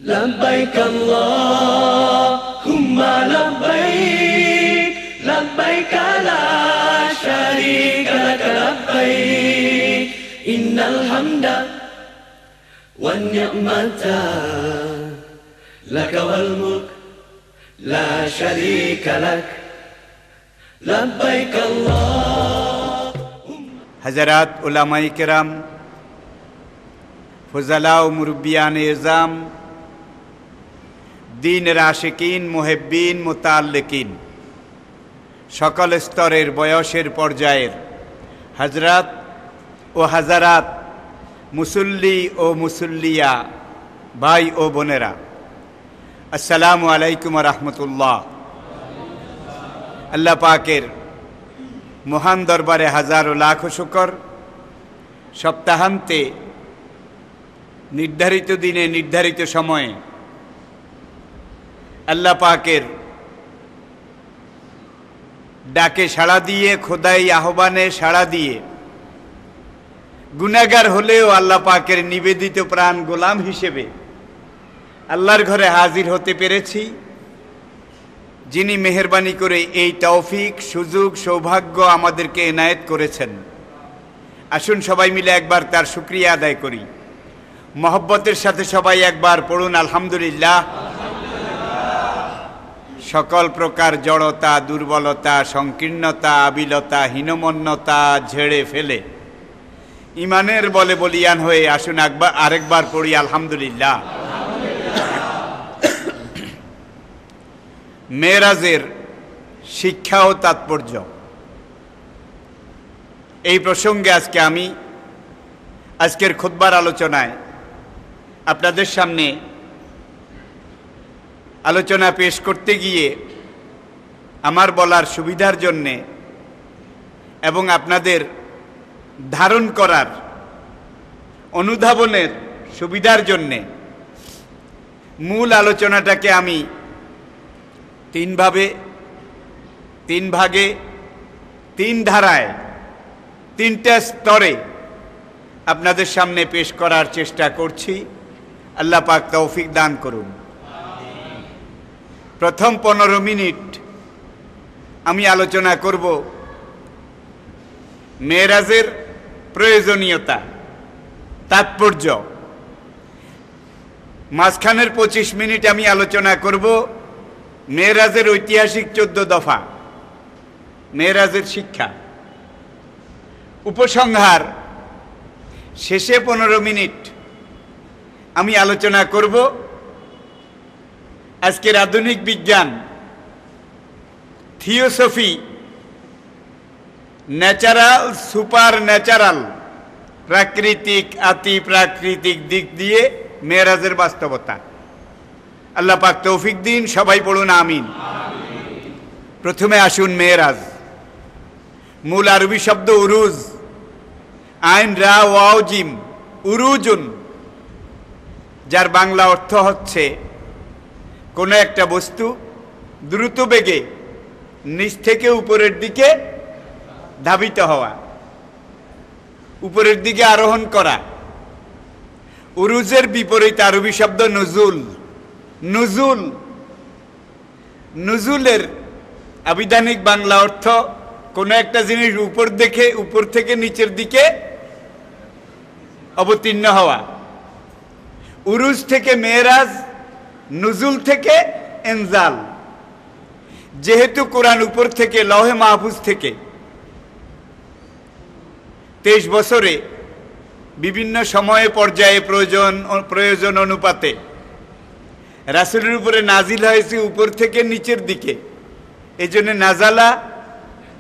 لبيك اللهم لبيك لبيك لا شريك لك لبيك إن الحمد والنعمة لك والملك لا شريك لك لبيك الله हज़रात उलमाए किराम फुज़ला व मुरब्बियान इज़ाम दीन आशिकीन मुहिब्बीन मुताल्लिकीन सकल स्तरेर बयसेर पर्यायेर हजरत ओ हज़रात मुसल्ली ओ मुसल्लिया भाई ओ बोनेरा अस्सलामु आलैकुम व रहमतुल्लाह। अल्लाह पाकेर महान दरबारे हजारों लाखों शुकर। सप्ताहान्ते निर्धारित दिने निर्धारित समये अल्लाह पाकेर डाके साड़ा दिए खोदाई आह्वाने साड़ा दिए गुनाहगार होलेও अल्लाह पाकेर निवेदित प्राण गोलाम हिसेबे अल्लाहर घरे हाजिर होते पेरेছি যিনি মেহেরবানি করে এই তৌফিক সুযোগ সৌভাগ্য আমাদেরকে এনায়েত করেছেন। আসুন সবাই মিলে একবার তার শুকরিয়া আদায় করি। মহব্বতের সাথে সবাই একবার পড়ুন আলহামদুলিল্লাহ। সকল প্রকার জড়তা দুর্বলতা সংকীর্ণতা আবিলতা হীনমন্যতা ঝেড়ে ফেলে ইমানের বলে বলিয়ান হয়ে আসুন আরেকবার পড়ি আলহামদুলিল্লাহ। মেরাজের শিক্ষা ও তাৎপর্য এই প্রসঙ্গে আজকে আমি আজকের খুতবার আলোচনায় আপনাদের সামনে আলোচনা পেশ করতে গিয়ে আমার বলার সুবিধার জন্যে এবং আপনাদের ধারণ করার অনুধাবনের সুবিধার জন্যে মূল আলোচনাটাকে আমি तीन भागे तीन धाराय तीनटा स्तरे आपनादेर सामने पेश करार चेष्टा करछि। अल्लाह पाक तौफिक दान करुन। प्रथम 15 मिनिट आमी आलोचना करब मेराजेर प्रयोजनीयता तात्पर्य। माझखानेर 25 मिनिट आमी आलोचना करब मेराजेर ऐतिहासिक 14 दफा मेराजेर शिक्षा। उपसंहार शेषे 15 मिनिट आमी आलोचना करब आजकेर आधुनिक विज्ञान थियोसफी न्याचाराल सुपार न्याचाराल प्राकृतिक अति प्राकृतिक दिक दिए मेराजेर बास्तवता। अल्लाह पाक तौफिक दिन सबाई पड़ुन आमीन। प्रथमे आसुन मेराज मूल आरबी शब्द उरुज आइन रा वाव जिम उरुजुन जार बांगला अर्थ हच्छे कोनो एकटा वस्तु द्रुत बेगे नीच थेके ऊपरेर दिके धावित हवा ऊपरेर दिके आरोहण करा। उरुजेर विपरीत आरबी शब्द नुजुल नुजुल नुजुलेर आविधानिक बांगला अर्थ कोनो एकटा जिनिस ऊपर देखे ऊपर थेके नीचेर दिके अवतीर्ण हवा। उरुज थेके मेराज नुजुल थेके एनजाल। जेहेतु कुरान ऊपर थेके लौहे महफुज थेके 23 बछरे विभिन्न समय पर्याये प्रयोजन अनुपाते रासुलेर उपरे नाजिल हयेছে ऊपर थेके नीचेर दिके। एजन्य नाजाला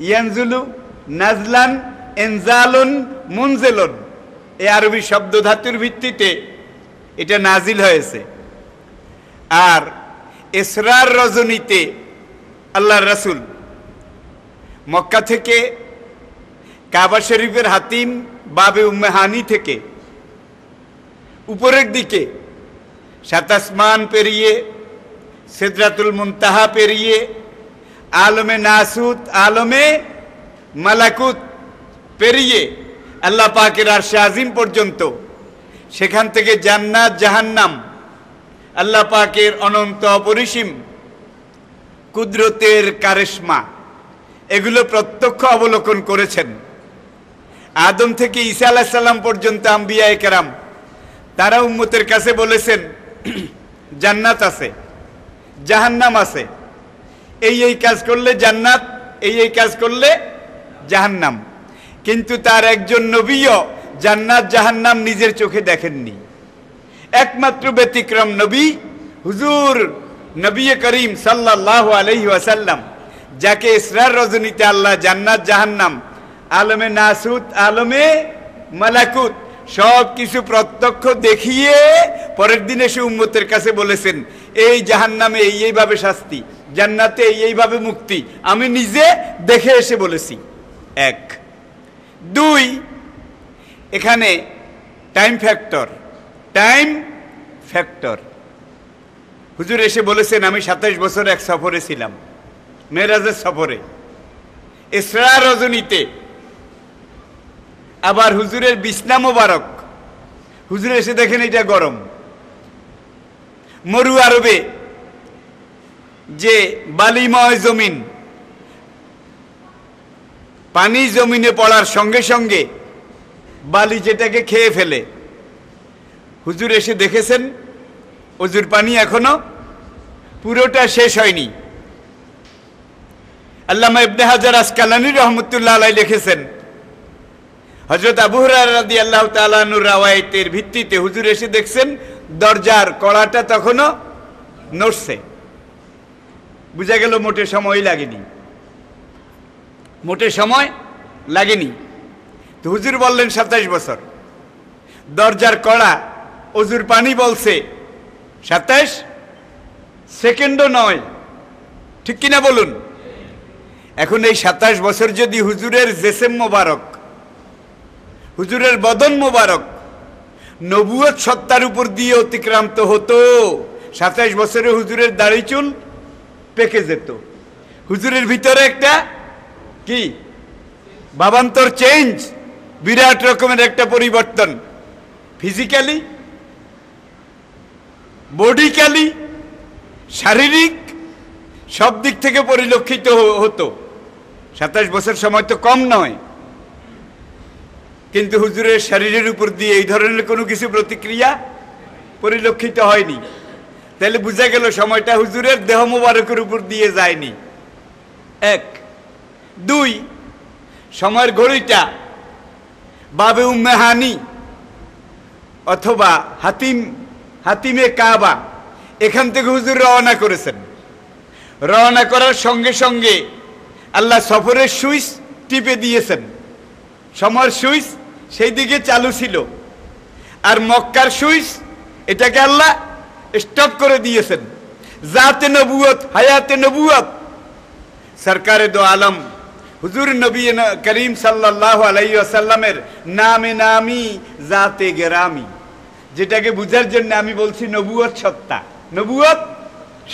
यानजुलु नाजलान एनजालुन मुनजिलुन ए आरबी शब्द धातुर भित्तिते एटा नाजिल हयेছে। आर इसरार रजनीते आल्लाहर रासुल मक्का थेके काबा शरीफेर हातिम बाबे उम्मे हानी थेके ऊपरेर दिके सात आसमान पेरिए सिदरातुल मुंताहा पेरिए आलमे नासुत आलमे मालाकुत पेरिए अल्लाह पाकेर आरशे आजिम पर्यन्त सेखान थेके जान्नात जाहान्नाम আল্লাহ পাকের অনন্ত অপরিসীম কুদরতের কারিশমা এগুলো প্রত্যক্ষ অবলোকন করেছেন। আদম থেকে ঈসা আলাইহিস সালাম পর্যন্ত আম্বিয়ায়ে কেরাম তারা উম্মতের কাছে বলেছেন জান্নাত আছে, জাহান্নাম আছে, এই কাজ করলে জান্নাত, এই কাজ করলে জাহান্নাম। কিন্তু তার একজন নবীও জান্নাত জাহান্নাম নিজের চোখে দেখেননি। একমাত্র ব্যতিক্রম নবী হুজুর নবী করিম সাল্লাল্লাহু আলাইহি ওয়াসাল্লাম, যাকে ইসরার রজনীতে আল্লাহ জান্নাত জাহান্নাম, আলমে নাসুত, আলমে মালাকুত সব কিছু প্রত্যক্ষ দেখিয়ে পরের দিনে সে উম্মতের কাছে বলেছেন এই জাহান্নামে এইভাবে শাস্তি, জান্নাতে এইভাবে মুক্তি, আমি নিজে দেখে এসে বলেছি। এক। দুই, এখানে টাইম ফ্যাক্টর। হুজুর এসে বলেছেন আমি 27 বছর এক সফরে ছিলাম, মেরাজের সফরে, ইসরা রজনীতে। আবার হুজুরের বিছনা মোবারক, হুজুর এসে দেখেন এটা গরম। মরু আরবে যে বালিময় জমিন, পানি জমিনে পড়ার সঙ্গে সঙ্গে বালি যেটাকে খেয়ে ফেলে, হুজুর এসে দেখেছেন অজুর পানি এখনো পুরোটা শেষ হয়নি। আল্লামা ইবনে হাজার আসকালানী রহমতুল্লাহ আলাইহি লিখেছেন হযরত আবু হুরায়রা রাদিয়াল্লাহু তাআলা আনহুর রওয়ায়াতের ভিত্তিতে হুজুর এসে দেখছেন দরজার কড়াটা তখনো নড়ছে। বুঝা গেল মোটে সময় লাগেনি। তো হুজুর বললেন 27 বছর। দরজার কড়া অজুর পানি বলছে 27 সেকেন্ডও নয়, ঠিক কিনা বলুন? এখন এই 27 বছর যদি হুজুরের জেসেম মোবারক, হুজুরের বদন মোবারক নবুয়ত সত্তার উপর দিয়ে অতিক্রান্ত হতো, 27 বছরে হুজুরের দাড়ি চুল পেকে যেত। হুজুরের ভিতরে একটা কি ভাবান্তর, চেঞ্জ, বিরাট রকমের একটা পরিবর্তন, ফিজিক্যালি, বডিক্যালি, শারীরিক সব দিক থেকে পরিলক্ষিত হতো। 27 বছর সময় তো কম নয়, কিন্তু হুজুরের শরীরের উপর দিয়ে এই ধরনের কোনো কিছু প্রতিক্রিয়া পরিলক্ষিত হয়নি। তাহলে বুঝা গেল সময়টা হুজুরের দেহ মোবারকের উপর দিয়ে যায়নি। এক। দুই, সময়ের ঘড়িটা বাবে উম্মে হানি অথবা হাতিমে কাবা, এখান থেকে হুজুর রওনা করেছেন। রওনা করার সঙ্গে সঙ্গে আল্লাহ সফরের সুইচ টিপে দিয়েছেন, সময়ের সুইচ সেই দিকে চালু ছিল। আর মক্কার সুইচ এটাকে আল্লাহ স্টপ করে দিয়েছেন। জাতে নবুয়ত, হায়াতে নবুয়ত, সরকারে দো আলম হুজুর নবী করিম সাল্লাল্লাহু আলাইহি ওয়াসাল্লামের নামে নামি জাতে গেরামি, যেটাকে বুঝার জন্য আমি বলছি নবুয়ত সত্তা, নবুয়ত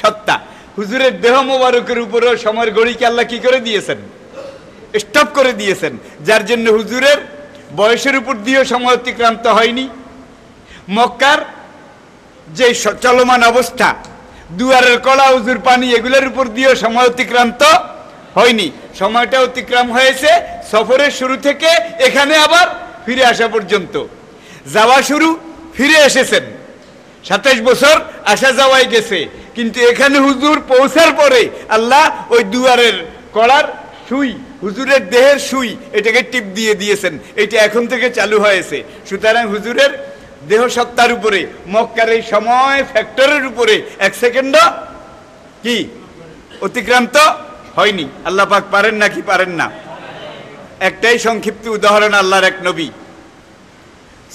সত্তা। হুজুরের দেহ মোবারকের উপরেও সময়ের ঘড়িকে আল্লাহ কি করে দিয়েছেন? স্টপ করে দিয়েছেন, যার জন্য হুজুরের বয়সের উপর দিয়েও সময় অতিক্রান্ত হয়নি। মক্কার যে চলমান অবস্থা, দুয়ারের কলা, হুজুর পানি, এগুলোর উপর দিয়েও সময় অতিক্রান্ত হয়নি। সময়টা অতিক্রম হয়েছে সফরের শুরু থেকে এখানে আবার ফিরে আসা পর্যন্ত। যাওয়া শুরু, ফিরে এসেছেন, 27 বছর আসা যাওয়াই গেছে। কিন্তু এখানে হুজুর পৌঁছার পরে আল্লাহ ওই দুয়ারের কলার সুই, হুজুরের দেহের সুই, এটাকে টিপ দিয়ে দিয়েছেন। এটা এখন থেকে চালু হয়েছে। সুতরাং হুজুরের দেহ সত্তার উপরে, মক্কার এই সময় ফ্যাক্টরের উপরে 1 সেকেন্ডও কি অতিক্রান্ত হয়নি। আল্লাহ পাক পারেন নাকি পারেন না? একটাই সংক্ষিপ্ত উদাহরণ, আল্লাহর এক নবী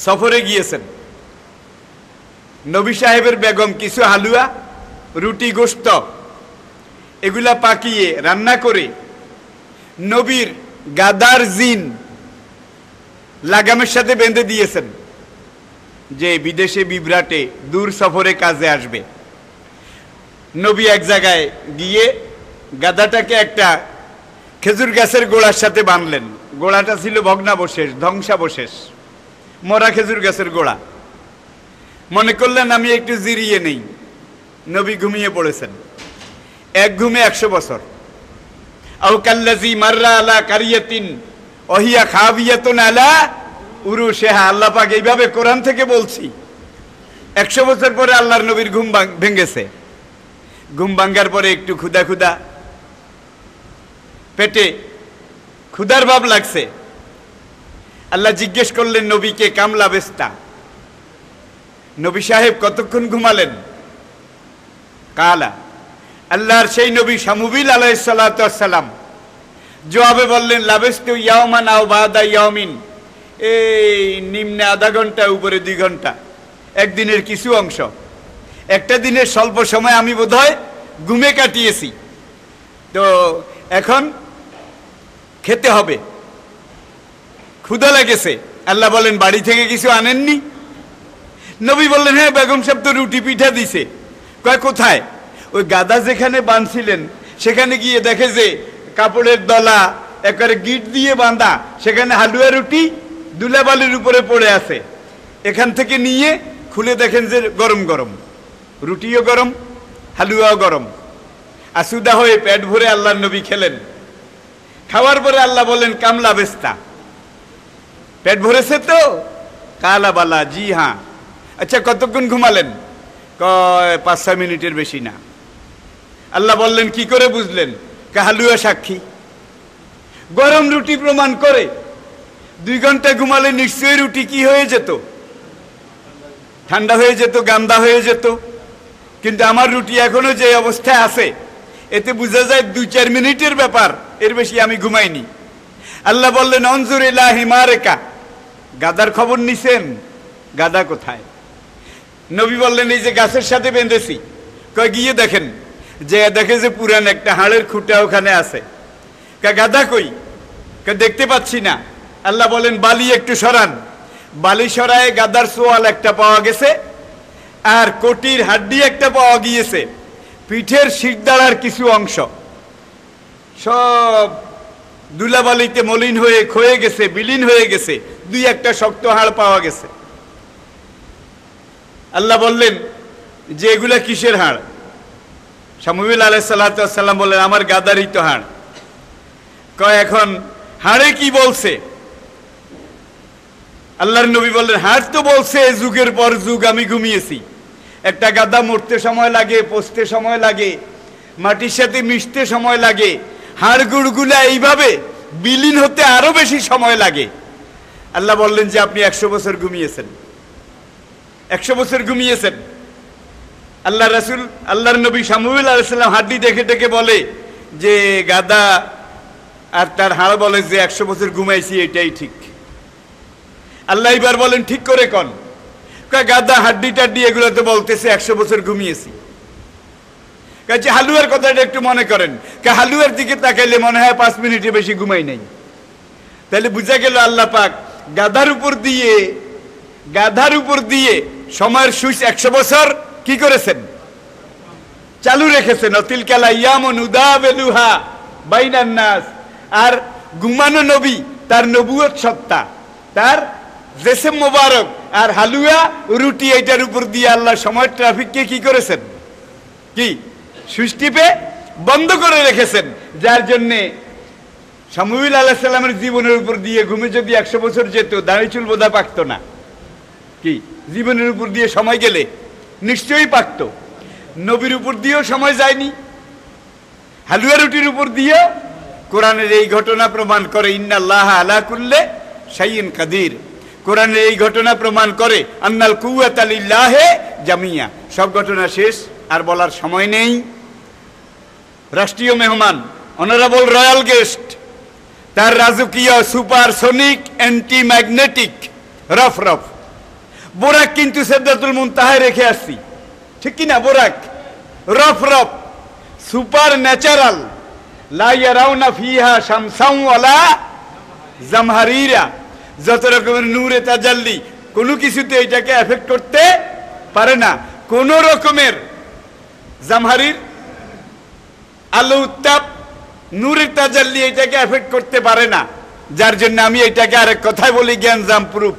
সফরে গিয়েছেন। নবী সাহেবের বেগম কিছু হালুয়া, রুটি, গোশত এগুলা পাকিয়ে রান্না করে নবীর গাদার জিন লাগামের সাথে বেঁধে দিয়েছেন যে বিদেশে বিভ্রাটে দূর সফরে কাজে আসবে। নবী এক জায়গায় গিয়ে গাদাটাকে একটা খেজুর গাছের গোড়ার সাথে বাঁধলেন। গোড়াটা ছিল ভগ্নাবশেষ, ধ্বংসাবশেষ, মরা খেজুর গাছের গোড়া। মনে করলেন আমি একটু জিরিয়ে নেই, নবী ঘুমিয়ে পড়েছেন। এক ঘুমে 100 বছর। আও কাল্লাযী মাররা আলা কারিয়াতিন ওহিয়া খাবিয়াতুন আলা উরুশিহা। আল্লাহ পাক এইভাবে কোরআন থেকে বলছি। 100 বছর পরে আল্লাহর নবীর ঘুম ভেঙেছে। ঘুম ভাঙ্গার পরে একটু ক্ষুধা ক্ষুধা, পেটে ক্ষুধার ভাব লাগছে। আল্লাহ জিজ্ঞেস করলেন নবীকে, কামলা বেস্তা, নবী সাহেব কতক্ষণ ঘুমালেন? কালা, আল্লাহর সেই নবী শামুবিল আলাইহিস সালাতু ওয়াস সালাম জবাবে বললেন, লাবেস্তু ইয়াওমান আও বাদা ইয়াওমিন, এই নিম্নে আধা ঘন্টা, উপরে 2 ঘন্টা, একদিনের কিছু অংশ। একটা দিনের স্বল্প সময় আমি বোধহয় ঘুমে কাটিয়েছি। তো এখন খেতে হবে, ক্ষুধা লেগেছে। আল্লাহ বলেন, বাড়ি থেকে কিছু আনেননি? নবী বললেন, হ্যাঁ বেগম সাহেব তো রুটি পিঠা দিছে। কয় কোথায়? ওই গাদা যেখানে বাঁধছিলেন সেখানে গিয়ে দেখে যে কাপড়ের দলা একেবারে গিট দিয়ে বাঁধা, সেখানে হালুয়া রুটি দুলাবালির উপরে পড়ে আছে। এখান থেকে নিয়ে খুলে দেখেন যে গরম গরম রুটিও গরম, হালুয়াও গরম। আসুদা হয়ে পেট ভরে আল্লাহর নবী খেলেন। খাওয়ার পরে আল্লাহ বলেন, কামলা বেস্তা, পেট ভরেছে তো? কালা বালা, জি হ্যাঁ। আচ্ছা কতক্ষণ ঘুমালেন? কয় 5-6 মিনিটের বেশি না। আল্লাহ বললেন, কি করে বুঝলেন? হালুয়া সাক্ষী, গরম রুটি প্রমাণ করে। 2 ঘন্টা ঘুমালে নিশ্চয়ই রুটি কি হয়ে যেত? ঠান্ডা হয়ে যেত, গান্দা হয়ে যেত। কিন্তু আমার রুটি এখনো যে অবস্থায় আছে, এতে বোঝা যায় 2-4 মিনিটের ব্যাপার, এর বেশি আমি ঘুমাইনি। আল্লাহ বললেন, অনজুর ইলা হিমারেকা, গাদার খবর নিছেন? গাদা কোথায়? নবী বললেন, এই যে গাছের সাথে বেঁধেছি। কয় গিয়ে দেখেন। যে দেখে যে পুরান একটা হাড়ের খুঁটা ওখানে আছে। গাদা কই? দেখতে পাচ্ছি না। আল্লাহ বলেন, বালি একটু সরান। বালি সরায় গাদার সোয়াল একটা পাওয়া গেছে, আর কোটির হাড্ডি একটা পাওয়া গিয়েছে, পিঠের শিরদাঁড়ার কিছু অংশ সব দুলাবালিতে মলিন হয়ে ক্ষয়ে গেছে, বিলীন হয়ে গেছে। 2-1টা শক্ত হাড় পাওয়া গেছে। আল্লাহ বললেন যে এগুলা কিসের হাড়? শামুবিল আলাইহিস সালাতু ওয়াস সালাম বললেন, আমার গাদারই তো হাড়। কয় এখন হাড়ে কি বলছে? আল্লাহর নবী বললেন, হাড় তো বলছে যুগের পর যুগ আমি ঘুমিয়েছি। একটা গাদা মরতে সময় লাগে, পচতে সময় লাগে, মাটির সাথে মিশতে সময় লাগে। হাড়গুড়গুলা এইভাবে বিলীন হতে আরো বেশি সময় লাগে। আল্লাহ বললেন যে আপনি 100 বছর ঘুমিয়েছেন, 100 বছর ঘুমিয়েছেন। আল্লাহ রাসূল, আল্লাহর নবী শামুবিল আলাইহিস সালাম হাড্ডি দেখে দেখে বলে যে গাদা আর তার হাড় বলে যে 100 বছর ঘুমাইছি, এটাই ঠিক। আল্লাহ এবার বলেন, ঠিক করে কন। গাদা হাড্ডি টাড্ডি এগুলো তো বলতেছে 100 বছর ঘুমিয়েছি। কাছে হালুয়ার কথাটা একটু মনে করেন। হালুয়ার দিকে তাকাইলে মনে হয় 5 মিনিটে বেশি ঘুমাই নাই। তাহলে বুঝা গেল আল্লাহ পাক গাধার উপর দিয়ে সময়ের সুইচ 100 বছর কি করেছেন? চালু রেখেছেন। অতিলকাল আইয়ামু নুদাবিলুহা বাইনান নাস। আর ঘুমানো নবী, তার নবুয়ত সত্তা, তার জেসেম মোবারক আর হালুয়া রুটি, এইটার উপর দিয়ে আল্লাহ সময়ের ট্রাফিককে কি করেছেন? কি সুইচ টিপে বন্ধ করে রেখেছেন। যার জন্যে শামুবিল আলাইহিস সালামের জীবনের উপর দিয়ে ঘুমে যদি 100 বছর যেত, দাড়ি চুল বোধা পাকত না। কি জীবনের উপর দিয়ে সময় গেলে নিশ্চয়ই পাকত। নবীর উপর দিয়েও সময় যায়নি, হালুয়া রুটির উপর দিয়ে। কোরআনের এই ঘটনা প্রমাণ করে ইন্নাল্লাহ আলা কুল্লি শাইইন কাদির। কোরআনের এই ঘটনা প্রমাণ করে আন্নাল কুওয়াতা লিল্লাহি জামিয়া। সব ঘটনা শেষ, আর বলার সময় নেই। রাষ্ট্রীয় মেহমান, অনারেবল রয়্যাল গেস্ট, তার রাজকীয় সুপারসনিক অ্যান্টি ম্যাগনেটিক রফ বোরাক কিন্তু সিদরাতুল মুনতাহায় রেখে আসছি, ঠিক কিনা? বোরাক রফ সুপার ন্যাচারাল, লা ইয়ারাউনা ফিহা শামসান ওয়ালা জামহারিরা। যত রকমের নূরে তাজাল্লি, কোনো কিছুতে এটাকে এফেক্ট করতে পারে না। কোন রকমের জামহারির আলো উত্তাপ, নূরের তাজাল্লি এটাকে এফেক্ট করতে পারে না। যার জন্য আমি এটাকে আরেক কথায় বলি জ্ঞান জাম প্রুফ।